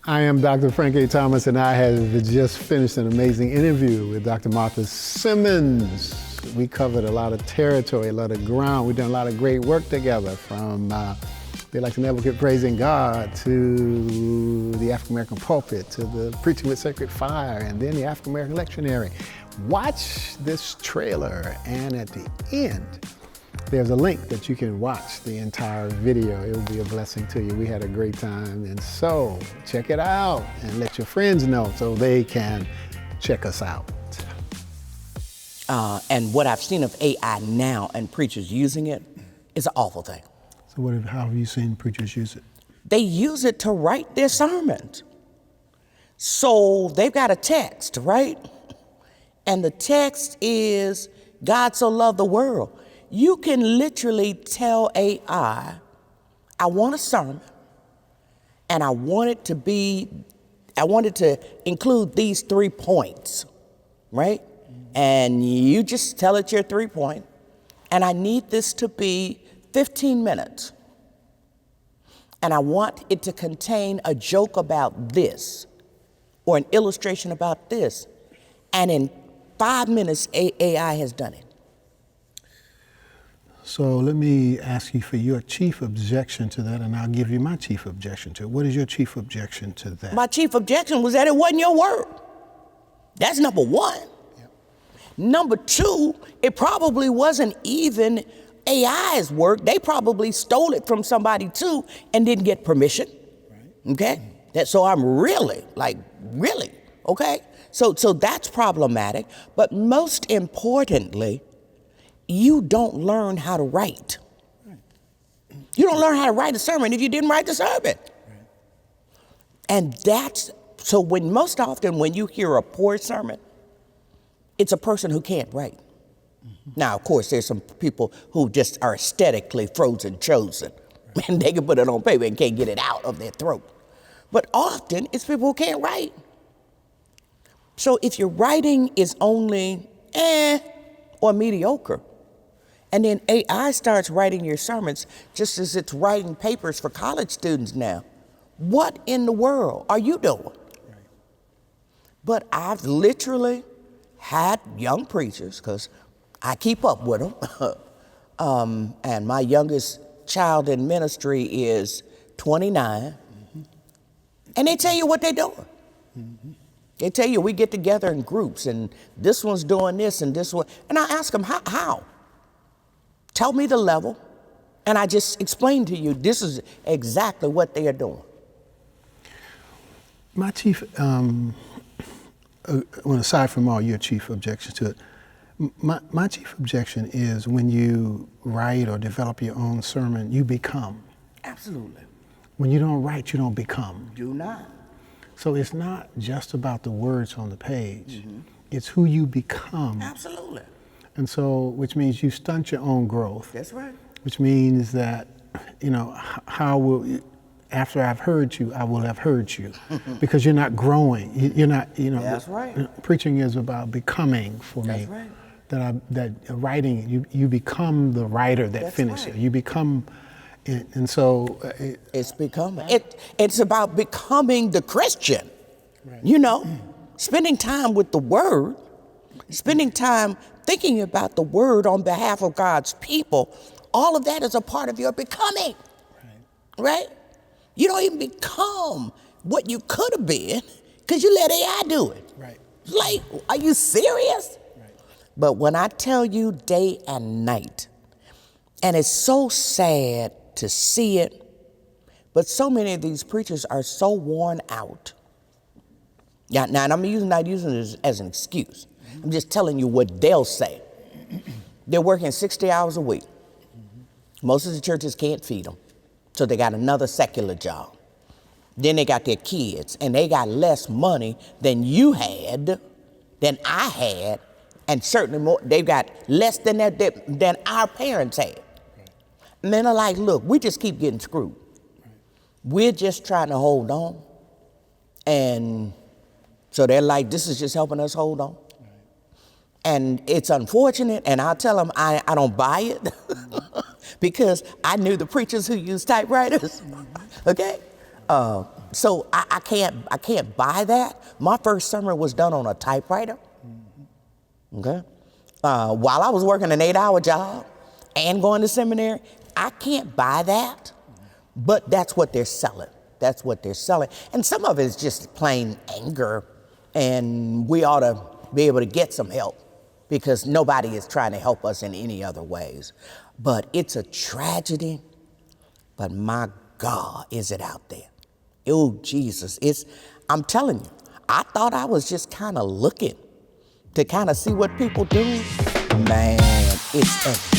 I am Dr. Frank A. Thomas, and I have just finished an amazing interview with Dr. Martha Simmons. We covered a lot of territory, a lot of ground. We've done a lot of great work together, from They Like to Never Quit Praising God to the African American pulpit to the Preaching with Sacred Fire, and then the African American lectionary. Watch this trailer, and at the end, there's a link that you can watch the entire video. It will be a blessing to you. We had a great time, and so check it out and let your friends know so they can check us out. And what I've seen of AI now and preachers using it is an awful thing. So how have you seen preachers use it? They use it to write their sermons. So they've got a text, right? And the text is, God so loved the world. You can literally tell AI, I want a sermon, and I want it to include these 3 points, right? And you just tell it your 3 point, and I need this to be 15 minutes. And I want it to contain a joke about this, or an illustration about this. And in 5 minutes, AI has done it. So let me ask you for your chief objection to that, and I'll give you my chief objection to it. What is your chief objection to that? My chief objection was that it wasn't your word. That's number one. Yep. Number two, it probably wasn't even AI's work. They probably stole it from somebody too and didn't get permission. Right. Okay? So I'm really, okay? So that's problematic. But most importantly, you don't learn how to write. Right. You don't learn how to write a sermon if you didn't write the sermon. Right. And so most often when you hear a poor sermon, it's a person who can't write. Mm-hmm. Now, of course, there's some people who just are aesthetically frozen chosen, right, and they can put it on paper and can't get it out of their throat. But often it's people who can't write. So if your writing is only or mediocre, and then AI starts writing your sermons just as it's writing papers for college students now, what in the world are you doing? Right. But I've literally had young preachers, because I keep up with them, and my youngest child in ministry is 29, mm-hmm, and they tell you what they're doing. Mm-hmm. They tell you we get together in groups, and this one's doing this and this one, and I ask them, how? Tell me the level, and I just explain to you, this is exactly what they are doing. My chief, aside from all your chief objections to it, my chief objection is when you write or develop your own sermon, you become. Absolutely. When you don't write, you don't become. Do not. So it's not just about the words on the page. Mm-hmm. It's who you become. Absolutely. And so, which means you stunt your own growth. That's right. Which means that, after I've heard you, I will have heard you. Because you're not growing. You're not, That's right. Preaching is about becoming for me. That's right. That writing, you become the writer that finishes. Right. You become, and so. It's becoming. It's about becoming the Christian. Right. Spending time with the Word, spending time thinking about the Word on behalf of God's people. All of that is a part of your becoming. Right? You don't even become what you could have been because you let AI do it. Right. Like, are you serious? Right. But when I tell you day and night, and it's so sad to see it, but so many of these preachers are so worn out. Now and I'm not using this as an excuse. I'm just telling you what they'll say. They're working 60 hours a week. Most of the churches can't feed them, so they got another secular job. Then they got their kids, and they got less money than you had, than I had, and certainly more. They've got less than our parents had. And then they're like, look, we just keep getting screwed. We're just trying to hold on. And so they're like, this is just helping us hold on. And it's unfortunate, and I'll tell them I don't buy it because I knew the preachers who used typewriters, okay? So I can't buy that. My first sermon was done on a typewriter. Okay. While I was working an 8-hour job and going to seminary, I can't buy that. But that's what they're selling. That's what they're selling. And some of it is just plain anger, and we ought to be able to get some help because nobody is trying to help us in any other ways. But it's a tragedy, but my God, is it out there? Oh, Jesus, I'm telling you, I thought I was just kind of looking to kind of see what people do. Man, it's a